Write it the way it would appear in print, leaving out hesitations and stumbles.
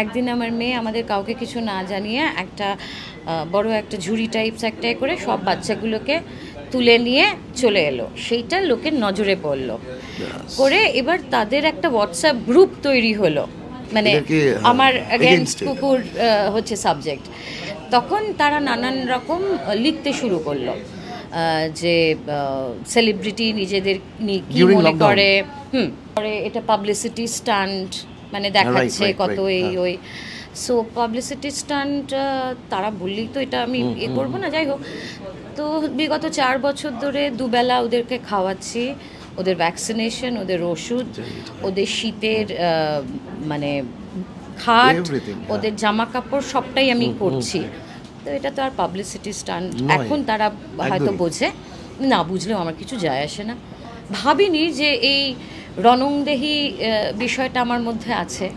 একদিন আমার মেয়ে আমাদের কাউকে কিছু না জানিয়ে একটা বড় একটা ঝুড়ি টাইপস একটা করে সব বাচ্চাগুলোকে তুলে নিয়ে চলে এলো, সেইটা লোকের নজরে পড়লো করে এবার তাদের একটা হোয়াটসঅ্যাপ গ্রুপ তৈরি হলো, মানে আমার এগেইনস্ট কুকুর হচ্ছে সাবজেক্ট। তখন তারা নানান রকম লিখতে শুরু করলো যে সেলিব্রিটি নিজেদের কি মনে করে, এটা পাবলিসিটি স্টান্ট, মানে দেখাচ্ছে কত এই ওই। সো পাবলিসিটি স্টান্ট তারা বললেই তো এটা আমি করবো না, যাই হোক। তো বিগত 4 বছর ধরে দুবেলা ওদেরকে খাওয়াচ্ছি, ওদের ভ্যাকসিনেশন, ওদের ওষুধ, ওদের শীতের মানে খাট, ওদের জামা কাপড় সবটাই আমি করছি। তো এটা তো আর পাবলিসিটি স্টান্ট এখন তারা হয়তো বোঝে না, বুঝলেও আমার কিছু যায় আসে না। ভাবিনি যে এই রণংদেহী বিষয়টা আমার মধ্যে আছে।